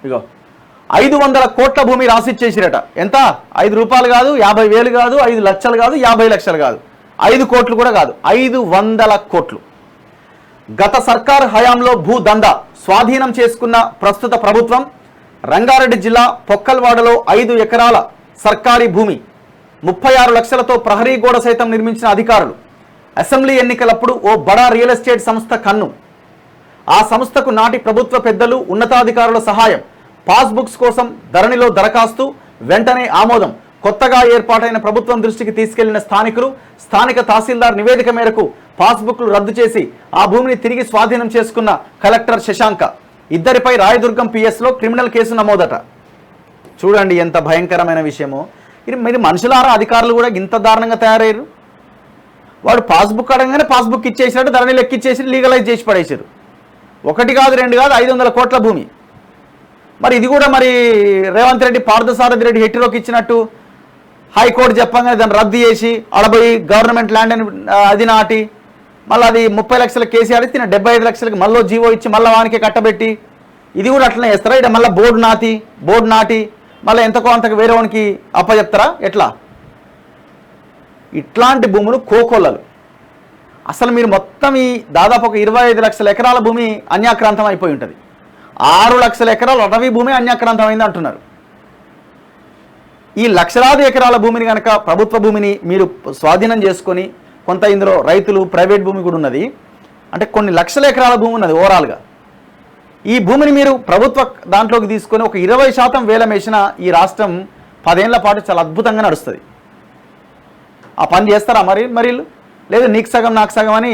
ఇగో 500 కోట్ల భూమి రాసిచ్చేసిరట. ఎంత? 5 రూపాయలు కాదు, 50,000 కాదు, 5 లక్షలు కాదు, 50 లక్షలు కాదు, 5 కోట్లు కూడా కాదు, 500 కోట్లు. గత సర్కార్ హయాంలో భూదందా స్వాధీనం చేసుకున్న ప్రస్తుత ప్రభుత్వం రంగారెడ్డి జిల్లా పొక్కల్వాడలో 5 ఎకరాల సర్కారీ భూమి 36 లక్షలతో ప్రహరీ గోడ సైతం నిర్మించిన అధికారులు. అసెంబ్లీ ఎన్నికలప్పుడు ఓ బడా రియల్ ఎస్టేట్ సంస్థ కన్ను. ఆ సంస్థకు నాటి ప్రభుత్వ పెద్దలు, ఉన్నతాధికారుల సహాయం. పాస్బుక్స్ కోసం ధరణిలో దరఖాస్తు, వెంటనే ఆమోదం. కొత్తగా ఏర్పాటైన ప్రభుత్వం దృష్టికి తీసుకెళ్లిన స్థానికులు, స్థానిక తహసీల్దార్ నివేదిక మేరకు పాస్బుక్లు రద్దు చేసి ఆ భూమిని తిరిగి స్వాధీనం చేసుకున్న కలెక్టర్ శశాంక. ఇద్దరిపై రాయదుర్గం పిఎస్లో క్రిమినల్ కేసు నమోదట. చూడండి ఎంత భయంకరమైన విషయమో. ఇది మీరు మనుషులారా, అధికారులు కూడా ఇంత దారుణంగా తయారయ్యారు. వాడు పాస్బుక్ అడగానే పాస్బుక్ ఇచ్చేసినట్టు ధరణి లెక్కిచ్చేసి లీగలైజ్ చేసి పడేసారు. 1 కాదు 2 కాదు 500 కోట్ల భూమి. మరి ఇది కూడా మరి రేవంత్ రెడ్డి పార్థసారథి రెడ్డి హెట్టిరోకి ఇచ్చినట్టు హైకోర్టు చెప్పగానే దాన్ని రద్దు చేసి అడబోయి గవర్నమెంట్ ల్యాండ్ అని అది నాటి మళ్ళీ అది 30 లక్షల కేసీఆర్ ఇచ్చి 75 లక్షలకి మళ్ళీ జీవో ఇచ్చి మళ్ళీ వానికి కట్టబెట్టి ఇది కూడా అట్లనే చేస్తారా? ఇక్కడ మళ్ళీ బోర్డు నాటి మళ్ళీ ఎంతకో అంతకు వేరే వానికి అప్పచెప్తారా? ఎట్లా? ఇట్లాంటి భూములు కోకొల్లలు. అసలు మీరు మొత్తం ఈ దాదాపు ఒక 25 లక్షల ఎకరాల భూమి అన్యాక్రాంతం అయిపోయి ఉంటుంది. 6 లక్షల ఎకరాల అటవీ భూమి అన్యాక్రాంతం అయింది అంటున్నారు. ఈ లక్షలాది ఎకరాల భూమిని కనుక ప్రభుత్వ భూమిని మీరు స్వాధీనం చేసుకొని, కొంత ఇందులో రైతులు ప్రైవేట్ భూమి కూడా ఉన్నది, అంటే కొన్ని లక్షల ఎకరాల భూమి ఉన్నది ఓవరాల్గా. ఈ భూమిని మీరు ప్రభుత్వ దాంట్లోకి తీసుకొని ఒక 20% వేలం వేసిన ఈ రాష్ట్రం 10 ఏళ్ల పాటు చాలా అద్భుతంగా నడుస్తుంది. ఆ పని చేస్తారా మరి లేదు నీకు సగం నాకు సగం అని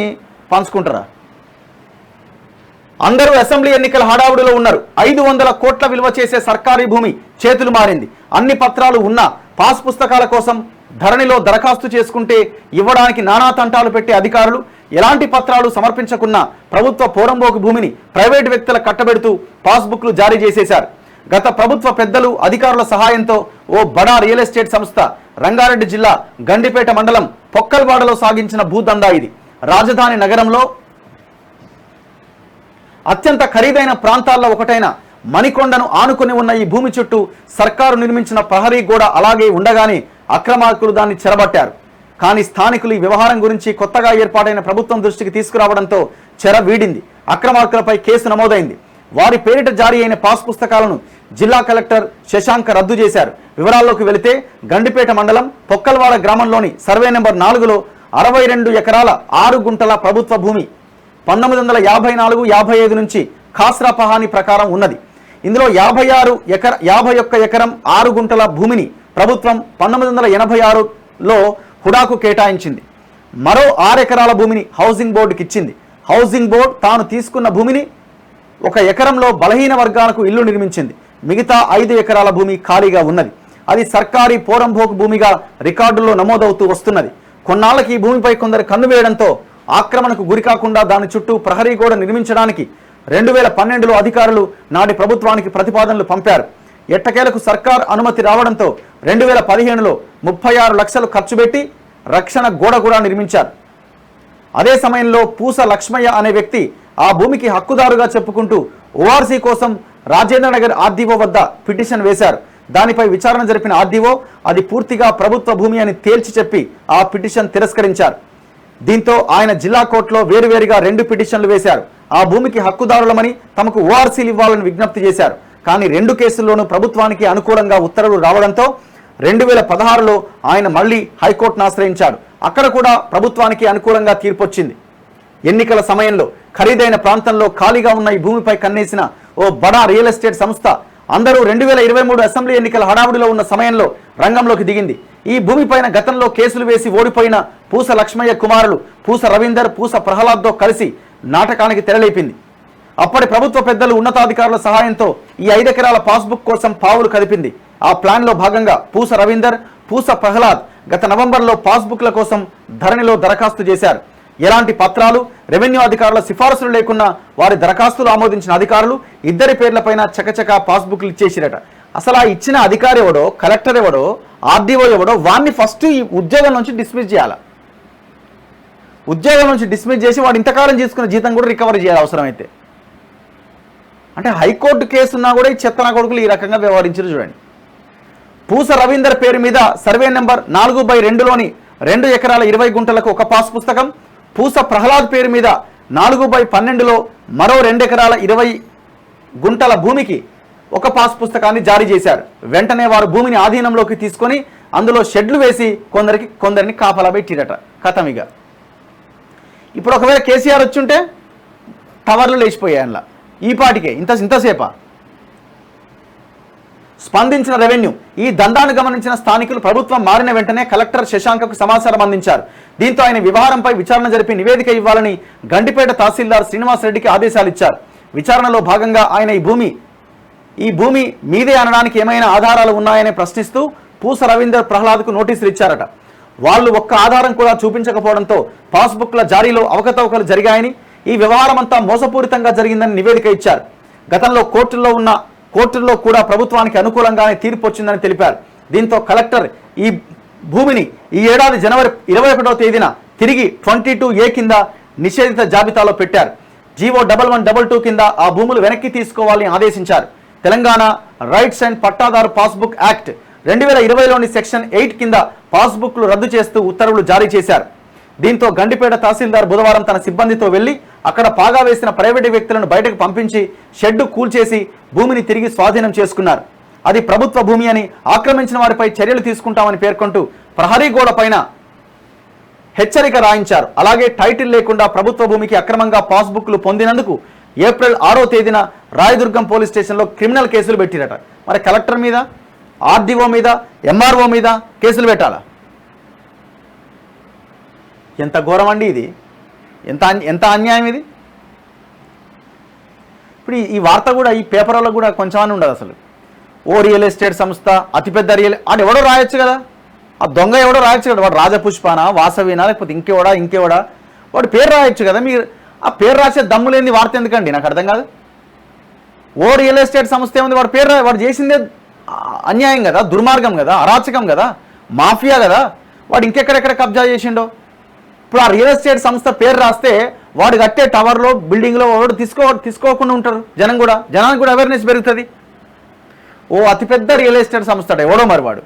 పంచుకుంటారా? అందరూ అసెంబ్లీ ఎన్నికల హడావుడిలో ఉన్నారు. 500 కోట్ల విలువ చేసే సర్కారీ భూమి చేతులు మారింది. అన్ని పత్రాలు ఉన్నా పాస్ పుస్తకాల కోసం ధరణిలో దరఖాస్తు చేసుకుంటే ఇవ్వడానికి నానా తంటాలు పెట్టే అధికారులు ఎలాంటి పత్రాలు సమర్పించకున్నా ప్రభుత్వ పోరంబోకు భూమిని ప్రైవేటు వ్యక్తులకు కట్టబెడుతూ పాస్బుక్లు జారీ చేసేశారు. గత ప్రభుత్వ పెద్దలు, అధికారుల సహాయంతో ఓ బడా రియల్ ఎస్టేట్ సంస్థ రంగారెడ్డి జిల్లా గండిపేట మండలం పొక్కల్వాడలో సాగించిన భూదందా ఇది. రాజధాని నగరంలో అత్యంత ఖరీదైన ప్రాంతాల్లో ఒకటైన మణికొండను ఆనుకుని ఉన్న ఈ భూమి చుట్టూ సర్కారు నిర్మించిన ప్రహరీ గోడ అలాగే ఉండగానే అక్రమార్కులు దాన్ని చెరబట్టారు. కానీ స్థానికులు ఈ వ్యవహారం గురించి కొత్తగా ఏర్పాటైన ప్రభుత్వం దృష్టికి తీసుకురావడంతో చెర వీడింది. అక్రమార్కులపై కేసు నమోదైంది. వారి పేరిట జారీ అయిన పాస్ పుస్తకాలను జిల్లా కలెక్టర్ శశాంక రద్దు చేశారు. వివరాల్లోకి వెళితే గండిపేట మండలం పొక్కల్వాడ గ్రామంలోని సర్వే నెంబర్ 4లో 62 ఎకరాల 6 గుంటల ప్రభుత్వ భూమి 1954-55 నుంచి ఖాస్రా పహానీ ప్రకారం ఉన్నది. ఇందులో 51 ఎకరం 6 గుంటల భూమిని ప్రభుత్వం 1986లో హుడాకు కేటాయించింది. మరో 6 ఎకరాల భూమిని హౌసింగ్ బోర్డుకి ఇచ్చింది. హౌసింగ్ బోర్డు తాను తీసుకున్న భూమిని 1 ఎకరంలో బలహీన వర్గాలకు ఇల్లు నిర్మించింది. మిగతా 5 ఎకరాల భూమి ఖాళీగా ఉన్నది. అది సర్కారీ పోరంబోకు భూమిగా రికార్డుల్లో నమోదవుతూ వస్తున్నది. కొన్నాళ్ళకి ఈ భూమిపై కొందరు కన్ను వేయడంతో ఆక్రమణకు గురికాకుండా దాని చుట్టూ ప్రహరీ గోడ నిర్మించడానికి 2012లో అధికారులు నాటి ప్రభుత్వానికి ప్రతిపాదనలు పంపారు. ఎట్టకేలకు సర్కార్ అనుమతి రావడంతో 2015లో 36 లక్షలు ఖర్చు పెట్టి రక్షణ గోడ కూడా నిర్మించారు. అదే సమయంలో పూస లక్ష్మయ్య అనే వ్యక్తి ఆ భూమికి హక్కుదారుగా చెప్పుకుంటూ ఓఆర్సీ కోసం రాజేంద్రనగర్ ఆర్డీఓ వద్ద పిటిషన్ వేశారు. దానిపై విచారణ జరిపిన ఆర్డీఓ అది పూర్తిగా ప్రభుత్వ భూమి అని తేల్చి చెప్పి ఆ పిటిషన్ తిరస్కరించారు. దీంతో ఆయన జిల్లా కోర్టులో వేరువేరుగా 2 పిటిషన్లు వేశారు. ఆ భూమికి హక్కుదారులమని తమకు ఓఆర్సీలు ఇవ్వాలని విజ్ఞప్తి చేశారు. కానీ 2 కేసుల్లోనూ ప్రభుత్వానికి అనుకూలంగా ఉత్తర్వులు రావడంతో 2016లో ఆయన మళ్లీ హైకోర్టును ఆశ్రయించాడు. అక్కడ కూడా ప్రభుత్వానికి అనుకూలంగా తీర్పొచ్చింది. ఎన్నికల సమయంలో ఖరీదైన ప్రాంతంలో ఖాళీగా ఉన్న ఈ భూమిపై కన్నేసిన ఓ బడా రియల్ ఎస్టేట్ సంస్థ అందరూ 2023 అసెంబ్లీ ఎన్నికల హడావుడిలో ఉన్న సమయంలో రంగంలోకి దిగింది. ఈ భూమిపైన గతంలో కేసులు వేసి ఓడిపోయిన పూస లక్ష్మయ్య కుమారులు పూస రవీందర్, పూస ప్రహ్లాద్తో కలిసి నాటకానికి తెరలేపింది. అప్పటి ప్రభుత్వ పెద్దలు, ఉన్నతాధికారుల సహాయంతో ఈ 5 ఎకరాల పాస్బుక్ కోసం పావులు కదిపింది. ఆ ప్లాన్లో భాగంగా పూస రవీందర్, పూస ప్రహ్లాద్ గత నవంబర్లో పాస్బుక్ల కోసం ధరణిలో దరఖాస్తు చేశారు. ఎలాంటి పత్రాలు, రెవెన్యూ అధికారుల సిఫారసులు లేకున్నా వారి దరఖాస్తులు ఆమోదించిన అధికారులు ఇద్దరి పేర్లపైన చకచకా పాస్బుక్లు ఇచ్చేసిరట. అసలు ఆ ఇచ్చిన అధికారి ఎవడో, కలెక్టర్ ఎవడో, ఆర్డీఓ ఎవడో వాడిని ఫస్ట్ ఈ ఉద్యోగం నుంచి డిస్మిస్ చేయాలి. ఉద్యోగం నుంచి డిస్మిస్ చేసి వాడు ఇంతకాలం చేసుకున్న జీతం కూడా రికవరీ చేయాలి అవసరమైతే. అంటే హైకోర్టు కేసు ఉన్నా కూడా ఈ చెత్తన కొడుకులు ఈ రకంగా వ్యవహరించారు చూడండి. పూస రవీందర్ పేరు మీద సర్వే నెంబర్ 4/2లోని 2 ఎకరాల 20 గుంటలకు ఒక పాస్ పుస్తకం, పూస ప్రహ్లాద్ పేరు మీద 4/12లో మరో 2 ఎకరాల 20 గుంటల భూమికి ఒక పాస్ పుస్తకాన్ని జారీ చేశారు. వెంటనే వారు భూమిని ఆధీనంలోకి తీసుకొని అందులో షెడ్లు వేసి కొందరిని కాపలా పెట్టిరట. కథమిగా ఇప్పుడు ఒకవేళ కేసీఆర్ వచ్చుంటే టవర్లు లేచిపోయాయి అందులో. ఈ పాటికే ఇంతసేపా స్పందించిన రెవెన్యూ. ఈ దందాను గమనించిన స్థానికులు ప్రభుత్వం మారిన వెంటనే కలెక్టర్ శశాంకకు సమాచారం అందించారు. దీంతో ఆయన వ్యవహారంపై విచారణ జరిపి నివేదిక ఇవ్వాలని గండిపేట తహసీల్దార్ శ్రీనివాసరెడ్డికి ఆదేశాలు ఇచ్చారు. విచారణలో భాగంగా ఆయన ఈ భూమి మీదే అనడానికి ఏమైనా ఆధారాలు ఉన్నాయని ప్రశ్నిస్తూ పూస రవీందర్ ప్రహ్లాద్కు నోటీసులు ఇచ్చారట. వాళ్ళు ఒక్క ఆధారం కూడా చూపించకపోవడంతో పాస్బుక్ల జారీలో అవకతవకలు జరిగాయని, ఈ వ్యవహారం అంతా మోసపూరితంగా జరిగిందని నివేదిక ఇచ్చారు. గతంలో కోర్టుల్లో కూడా ప్రభుత్వానికి అనుకూలంగానే తీర్పు వచ్చిందని తెలిపారు. దీంతో కలెక్టర్ ఈ భూమిని ఈ ఏడాది జనవరి 21వ తేదీన తిరిగి 22A కింద నిషేధిత జాబితాలో పెట్టారు. జీవో 1122 కింద ఆ భూములు వెనక్కి తీసుకోవాలని ఆదేశించారు. తెలంగాణ రైట్స్ అండ్ పట్టాదారు పాస్బుక్ యాక్ట్ 2020లోని సెక్షన్ 8 కింద పాస్బుక్లు రద్దు చేస్తూ ఉత్తర్వులు జారీ చేశారు. దీంతో గండిపేట తహసీల్దార్ బుధవారం తన సిబ్బందితో వెళ్లి అక్కడ పాగా వేసిన ప్రైవేటు వ్యక్తులను బయటకు పంపించి షెడ్డు కూల్చేసి భూమిని తిరిగి స్వాధీనం చేసుకున్నారు. అది ప్రభుత్వ భూమి అని, ఆక్రమించిన వారిపై చర్యలు తీసుకుంటామని పేర్కొంటూ ప్రహరీ గోడ పైన హెచ్చరిక రాయించారు. అలాగే టైటిల్ లేకుండా ప్రభుత్వ భూమికి అక్రమంగా పాస్బుక్లు పొందినందుకు ఏప్రిల్ 6వ తేదీన రాయదుర్గం పోలీస్ స్టేషన్లో క్రిమినల్ కేసులు పెట్టిరట. మరి కలెక్టర్ మీద, ఆర్డీఓ మీద, ఎంఆర్ఓ మీద కేసులు పెట్టాలా? ఎంత ఘోరం అండి ఇది! ఎంత అన్యాయం ఇది! ఇప్పుడు ఈ వార్త కూడా ఈ పేపర్లో కూడా కొంచెం ఉండదు అసలు. ఓ రియల్ ఎస్టేట్ సంస్థ అతిపెద్ద అది ఎవడో రాయొచ్చు కదా, ఆ దొంగ ఎవడో రాయొచ్చు కదా, వాడు రాజపుష్పానా, వాసవినా, లేకపోతే ఇంకేవడా వాడు పేరు రాయొచ్చు కదా. మీరు ఆ పేరు రాసే దమ్ము లేని వార్త ఎందుకండి? నాకు అర్థం కాదు. ఓ రియల్ ఎస్టేట్ సంస్థ ఏముంది, వాడు పేరు వాడు చేసిందే అన్యాయం కదా, దుర్మార్గం కదా, అరాచకం కదా, మాఫియా కదా. వాడు ఇంకెక్కడెక్కడ కబ్జా చేసిండో. ఇప్పుడు ఆ రియల్ ఎస్టేట్ సంస్థ పేరు రాస్తే వాడు కట్టే టవర్లో, బిల్డింగ్లో వాడు తీసుకోకుండా ఉంటారు. జనానికి కూడా అవేర్నెస్ పెరుగుతుంది. ఓ అతిపెద్ద రియల్ ఎస్టేట్ సంస్థ ఎవడో మరి వాడు